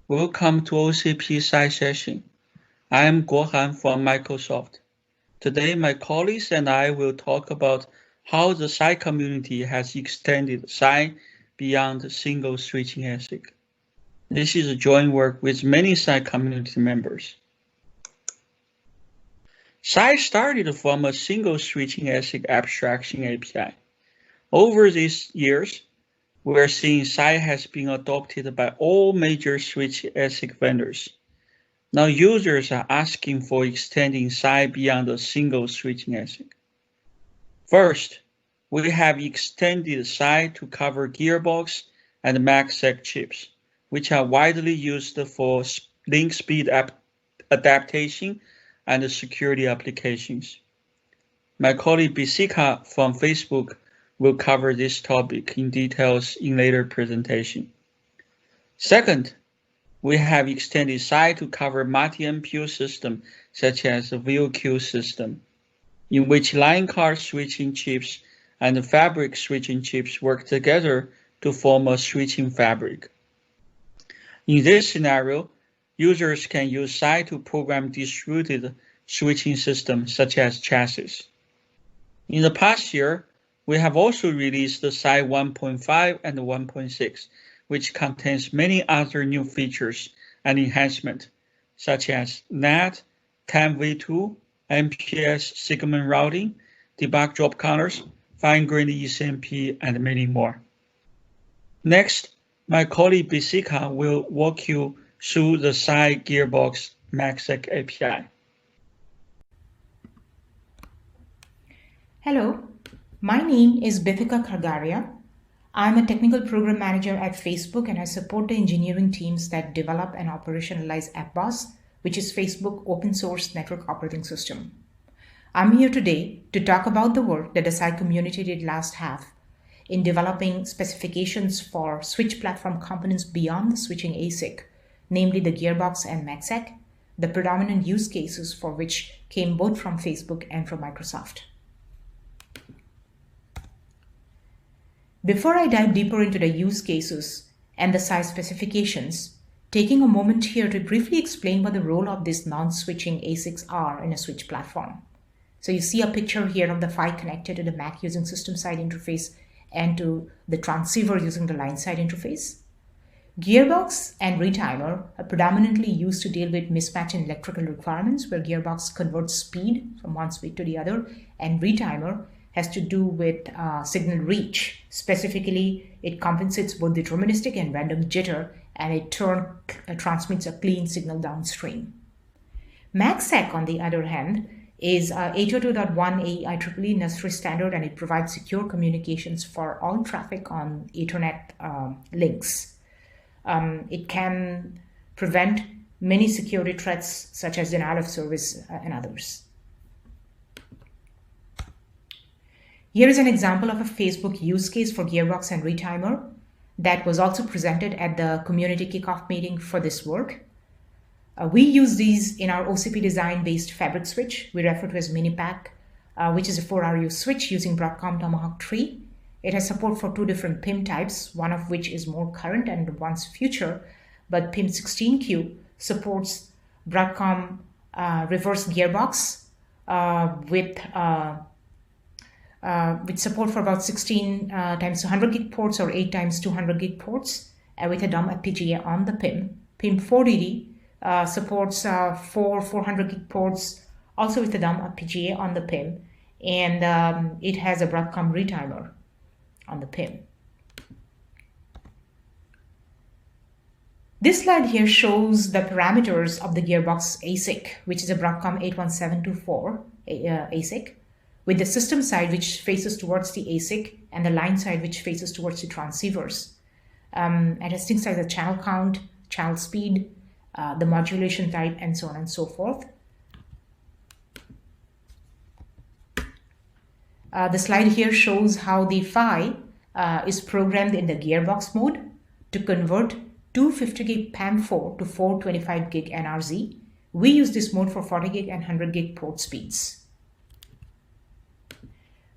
Welcome to OCP SAI session. I am Guohan from Microsoft. Today, my colleagues and I will talk about how the SAI community has extended SAI beyond single switching ASIC. This is a joint work with many SAI community members. SAI started from a single switching ASIC abstraction API. Over these years, we are seeing SAI has been adopted by all major switch ASIC vendors. Now users are asking for extending SAI beyond a single switching ASIC. First, we have extended SAI to cover Gearbox and MACSEC chips, which are widely used for link speed adaptation and security applications. My colleague Bithika from Facebook will cover this topic in details in later presentation. Second, we have extended SAI to cover multi-MPU systems such as the VOQ system, in which line card switching chips and fabric switching chips work together to form a switching fabric. In this scenario, users can use SAI to program distributed switching systems such as chassis. In the past year, we have also released the SAI 1.5 and 1.6, which contains many other new features and enhancements, such as NAT, CAMV2, MPS segment routing, debug drop counters, fine-grained ECMP, and many more. Next, my colleague Bithika will walk you through the SAI Gearbox MACSEC API. Hello, my name is Bithika Khargharia. I'm a technical program manager at Facebook and I support the engineering teams that develop and operationalize AppBoss, which is Facebook open source network operating system. I'm here today to talk about the work that the SAI community did last half in developing specifications for switch platform components beyond the switching ASIC, namely the Gearbox and MACSEC, the predominant use cases for which came both from Facebook and from Microsoft. Before I dive deeper into the use cases and the SAI specifications, taking a moment here to briefly explain what the role of these non-switching ASICs are in a switch platform. So you see a picture here of the Phy connected to the Mac using system side interface and to the transceiver using the line side interface. Gearbox and retimer are predominantly used to deal with mismatch in electrical requirements, where Gearbox converts speed from one speed to the other, and retimer has to do with signal reach. Specifically, it compensates both deterministic and random jitter, and it transmits a clean signal downstream. MACSEC, on the other hand, is 802.1 AEIEEE industry standard, and it provides secure communications for all traffic on Ethernet links. It can prevent many security threats such as denial of service and others. Here is an example of a Facebook use case for Gearbox and retimer that was also presented at the community kickoff meeting for this work. We use these in our OCP design-based fabric switch we refer to as Minipack, which is a 4RU switch using Broadcom Tomahawk 3. It has support for two different PIM types, one of which is more current and one's future, but PIM 16Q supports Broadcom reverse gearbox with support for about 16 times 200 gig ports or 8 times 200 gig ports with a dumb FPGA on the PIM. PIM 4DD supports 400 gig ports also with a dumb FPGA on the PIM, and it has a Broadcom retimer on the PIM. This slide here shows the parameters of the Gearbox ASIC, which is a Broadcom 81724 ASIC, with the system side which faces towards the ASIC and the line side which faces towards the transceivers. It has things like the channel count, channel speed, the modulation type, and so on and so forth. The slide here shows how the Phy is programmed in the Gearbox mode to convert 250 gig PAM4 to 425 gig NRZ. We use this mode for 40 gig and 100 gig port speeds.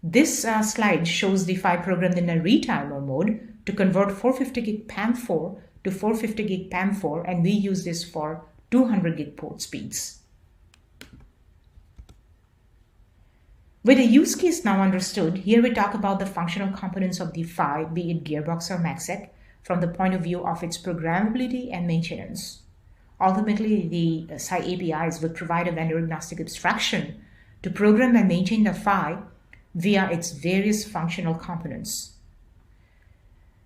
This slide shows the Phy programmed in a retimer mode to convert 450 gig PAM4 to to 450 gig PAM4, and we use this for 200 gig port speeds. With the use case now understood, here we talk about the functional components of the Phy, be it Gearbox or MACSEC, from the point of view of its programmability and maintenance. Ultimately, the SAI APIs would provide a vendor-agnostic abstraction to program and maintain the Phy via its various functional components.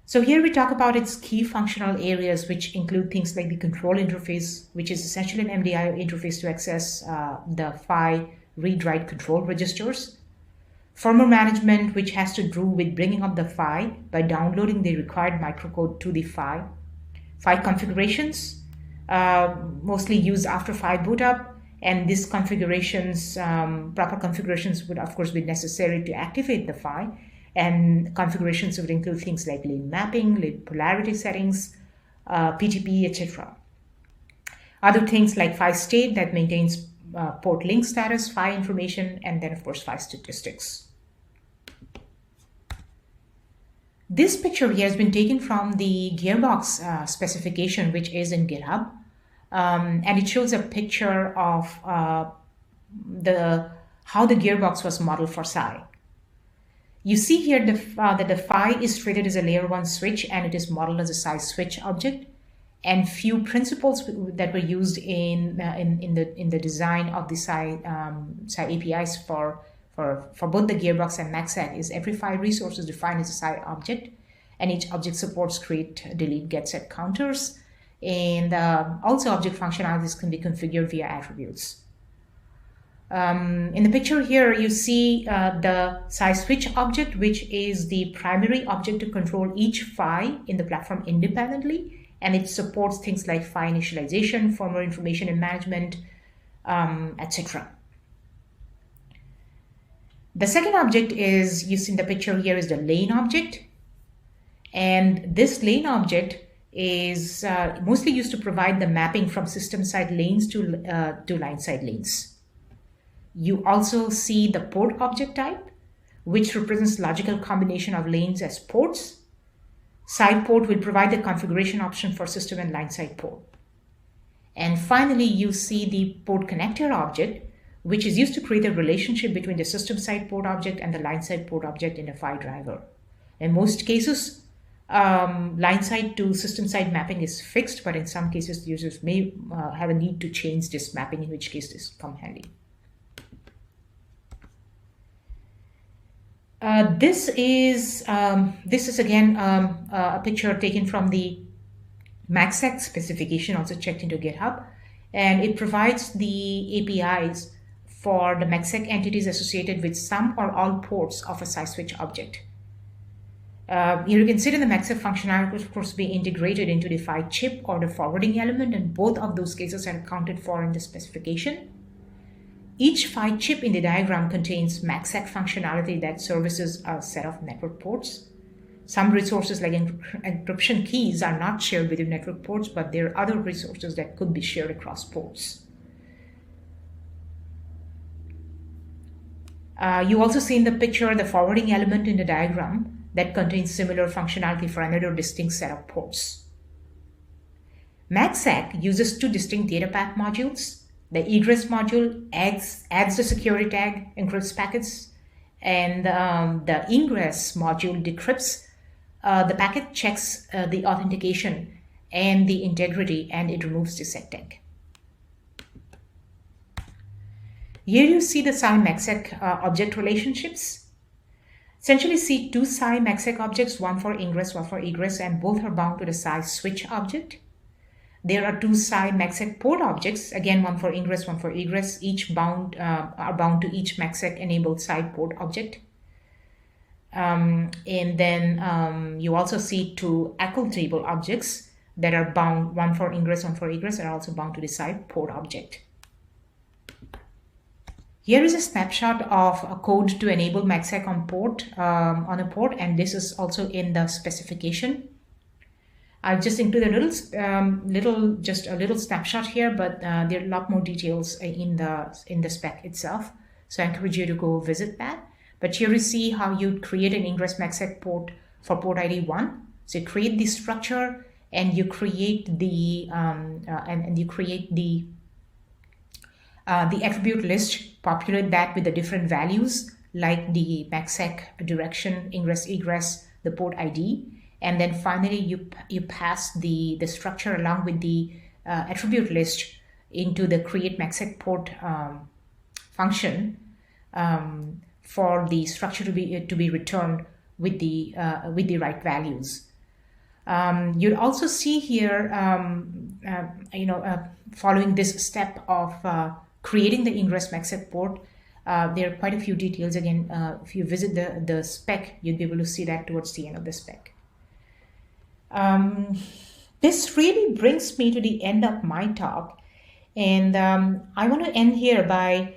So here we talk about its key functional areas, which include things like the control interface, which is essentially an MDI interface to access the Phy read-write control registers. Firmware management, which has to do with bringing up the Phy by downloading the required microcode to the Phy. Phy configurations, mostly used after Phy boot up, and these configurations, proper configurations would of course be necessary to activate the Phy, and configurations would include things like lane mapping, lane polarity settings, PTP, etc. Other things like Phy state that maintains port link status, Phy information, and then of course Phy statistics. This picture here has been taken from the Gearbox specification, which is in GitHub, and it shows a picture of how the Gearbox was modeled for SAI. You see here that the Phy is treated as a layer 1 switch, and it is modeled as a SAI switch object. And few principles that were used in the design of the SAI APIs for both the Gearbox and MACSEC is every Phy resource is defined as a SAI object, and each object supports create, delete, get, set counters, and also object functionalities can be configured via attributes. In the picture here, you see the SAI switch object, which is the primary object to control each Phy in the platform independently. And it supports things like Phy initialization, firmware information and management, etc. The second object is, you see in the picture here, is the lane object. And this lane object is mostly used to provide the mapping from system-side lanes to line-side lanes. You also see the port object type, which represents logical combination of lanes as ports. Side port will provide the configuration option for system and line-side port. And finally, you see the port connector object, which is used to create a relationship between the system-side port object and the line-side port object in a Phy driver. In most cases, line-side to system-side mapping is fixed, but in some cases, users may have a need to change this mapping, in which case this comes handy. This is again a picture taken from the MACSEC specification, also checked into GitHub, and it provides the APIs for the MACSEC entities associated with some or all ports of a SAI switch object. You can see that the MACSEC functionality will of course be integrated into the Phy chip or the forwarding element, and both of those cases are accounted for in the specification. Each Phy chip in the diagram contains MACSEC functionality that services a set of network ports. Some resources like encryption keys are not shared within network ports, but there are other resources that could be shared across ports. You also see in the picture the forwarding element in the diagram that contains similar functionality for another distinct set of ports. MACSEC uses two distinct data path modules. The egress module adds the security tag, encrypts packets, and the ingress module decrypts the packet, checks the authentication and the integrity, and it removes the sec tag. Here you see the SAI MACSEC object relationships. Essentially see two SAI MACSEC objects, one for ingress, one for egress, and both are bound to the SAI switch object. There are two SAI MACSEC port objects, again one for ingress, one for egress, each are bound to each MACSEC enabled SAI port object. And then you also see two ACL table objects that are bound, one for ingress, one for egress, are also bound to the SAI port object. Here is a snapshot of a code to enable MACSEC on a port, and this is also in the specification. I've just included a little snapshot here, but there are a lot more details in the spec itself. So I encourage you to go visit that. But here you see how you create an ingress MACSEC port for port ID 1. So you create the structure, and you create the the attribute list, populate that with the different values like the MACSEC direction, ingress, egress, the port ID, and then finally you pass the structure along with the attribute list into the create MACSEC port function for the structure to be returned with the right values. You'll also see here, following this step of creating the ingress MACSEC port, there are quite a few details. Again, if you visit the spec, you'll be able to see that towards the end of the spec. This really brings me to the end of my talk, and I want to end here by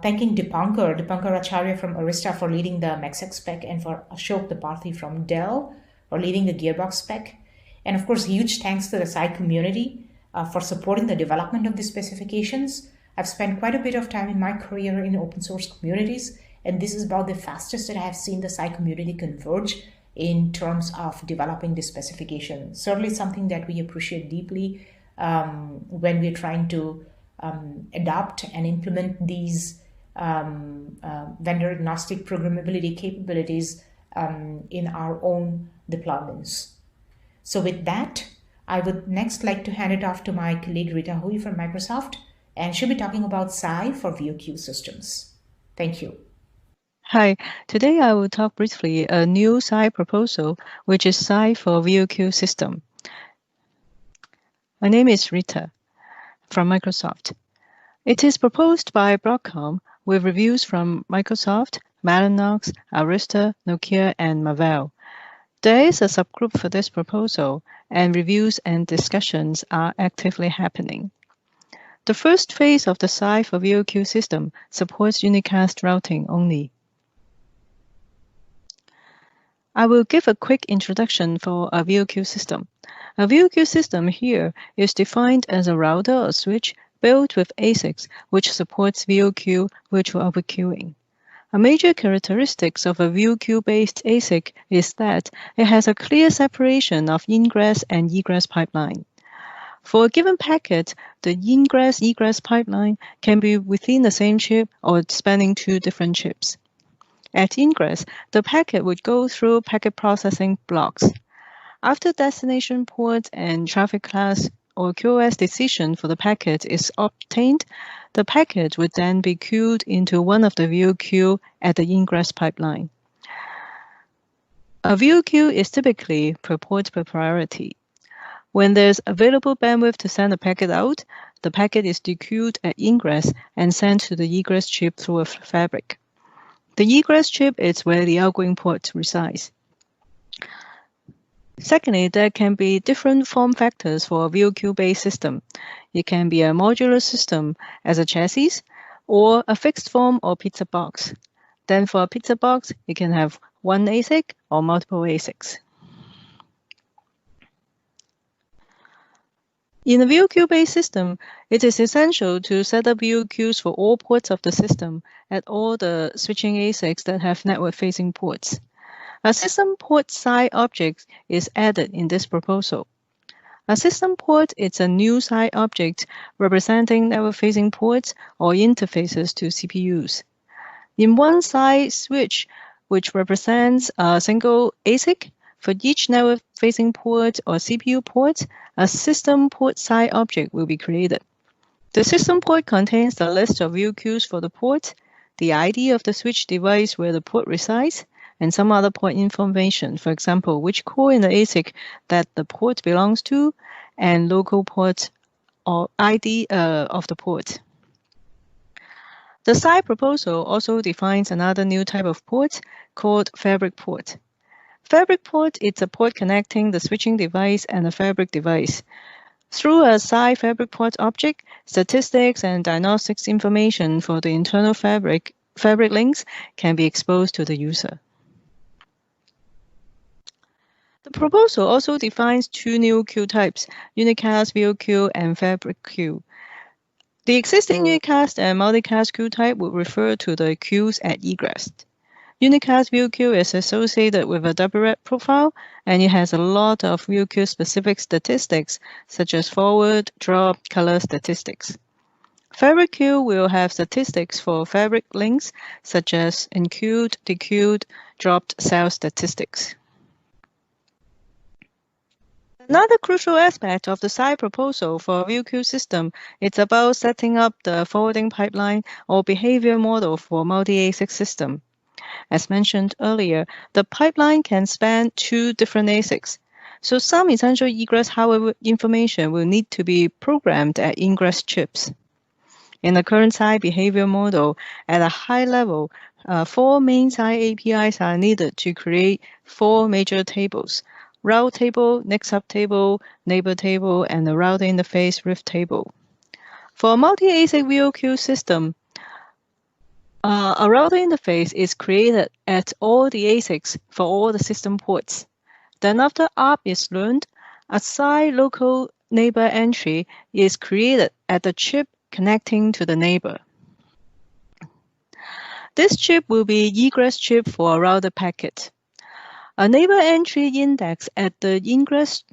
thanking Dipankar Acharya from Arista for leading the MACSEC spec, and for Ashok Tripathi from Dell for leading the Gearbox spec. And of course, huge thanks to the SAI community for supporting the development of these specifications. I've spent quite a bit of time in my career in open source communities, and this is about the fastest that I have seen the SAI community converge in terms of developing this specification. Certainly something that we appreciate deeply when we're trying to adopt and implement these vendor agnostic programmability capabilities in our own deployments. So with that, I would next like to hand it off to my colleague Rita Hui from Microsoft, and she'll be talking about SAI for VOQ systems. Thank you. Hi, today I will talk briefly a new SAI proposal, which is SAI for VOQ System. My name is Rita from Microsoft. It is proposed by Broadcom with reviews from Microsoft, Mellanox, Arista, Nokia, and Marvell. There is a subgroup for this proposal, and reviews and discussions are actively happening. The first phase of the SAI for VOQ system supports unicast routing only. I will give a quick introduction for a VOQ system. A VOQ system here is defined as a router or switch built with ASICs, which supports VOQ virtual overqueuing. A major characteristic of a VOQ-based ASIC is that it has a clear separation of ingress and egress pipeline. For a given packet, the ingress-egress pipeline can be within the same chip or spanning two different chips. At ingress, the packet would go through packet processing blocks. After destination port and traffic class or QoS decision for the packet is obtained, the packet would then be queued into one of the VOQ at the ingress pipeline. A VOQ is typically per port per priority. When there's available bandwidth to send a packet out, the packet is dequeued at ingress and sent to the egress chip through a fabric. The egress chip is where the outgoing port resides. Secondly, there can be different form factors for a VOQ-based system. It can be a modular system as a chassis, or a fixed form or pizza box. Then for a pizza box, it can have one ASIC or multiple ASICs. In a VOQ-based system, it is essential to set up VOQs for all ports of the system at all the switching ASICs that have network-facing ports. A system port SAI object is added in this proposal. A system port is a new SAI object representing network-facing ports or interfaces to CPUs. In one SAI switch, which represents a single ASIC, for each network-facing port or CPU port, a system port SAI object will be created. The system port contains the list of VOQs for the port, the ID of the switch device where the port resides, and some other port information, for example, which core in the ASIC that the port belongs to, and local port or ID of the port. The SAI proposal also defines another new type of port called fabric port. Fabric port is a port connecting the switching device and the fabric device. Through a SAI fabric port object, statistics and diagnostics information for the internal fabric links can be exposed to the user. The proposal also defines two new queue types, unicast VOQ and fabric queue. The existing unicast and multicast queue type would refer to the queues at egress. Unicast VOQ is associated with a double-red profile, and it has a lot of VOQ-specific statistics, such as forward, drop, color statistics. Fabric Q will have statistics for fabric links, such as enqueued, dequeued, dropped cell statistics. Another crucial aspect of the SAI proposal for VOQ system is about setting up the forwarding pipeline or behavior model for multi-ASIC system. As mentioned earlier, the pipeline can span 2 different ASICs, so some essential egress hardware information will need to be programmed at ingress chips. In the current SAI behavior model, at a high level, 4 main SAI APIs are needed to create 4 major tables: route table, next hop table, neighbor table, and the route interface riff table. For a multi-ASIC VOQ system, a router interface is created at all the ASICs for all the system ports. Then after ARP is learned, a SAI local neighbor entry is created at the chip connecting to the neighbor. This chip will be egress chip for a router packet. A neighbor entry index at the egress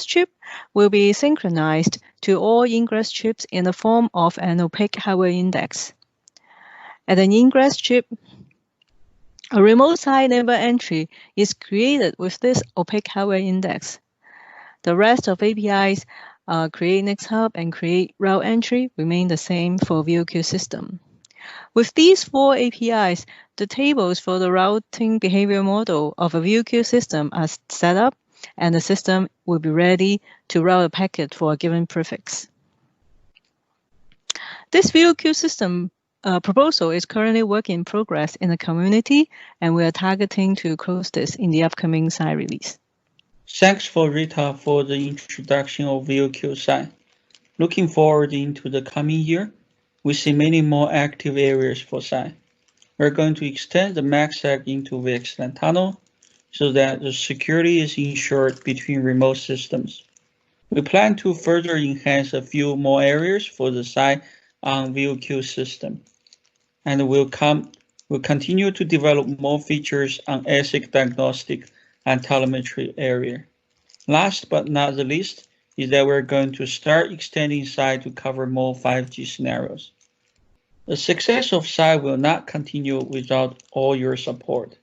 chip will be synchronized to all ingress chips in the form of an opaque hardware index. At an ingress chip, a remote SAI neighbor entry is created with this opaque hardware index. The rest of APIs, create next hop and create route entry, remain the same for VOQ system. With these 4 APIs, the tables for the routing behavior model of a VOQ system are set up, and the system will be ready to route a packet for a given prefix. This VOQ system proposal is currently work in progress in the community, and we are targeting to close this in the upcoming SAI release. Thanks for Rita for the introduction of VOQ SAI. Looking forward into the coming year, we see many more active areas for SAI. We're going to extend the MACSEC into VXLAN tunnel so that the security is ensured between remote systems. We plan to further enhance a few more areas for the SAI on VOQ system, and we'll continue to develop more features on ASIC diagnostic and telemetry area. Last but not the least is that we're going to start extending SAI to cover more 5G scenarios. The success of SAI will not continue without all your support.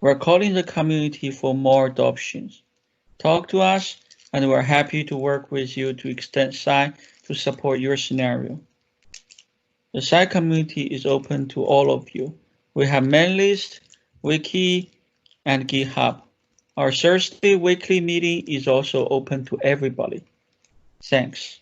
We're calling the community for more adoptions. Talk to us, and we're happy to work with you to extend SAI to support your scenario. The SAI community is open to all of you. We have main list, wiki, and GitHub. Our Thursday weekly meeting is also open to everybody. Thanks.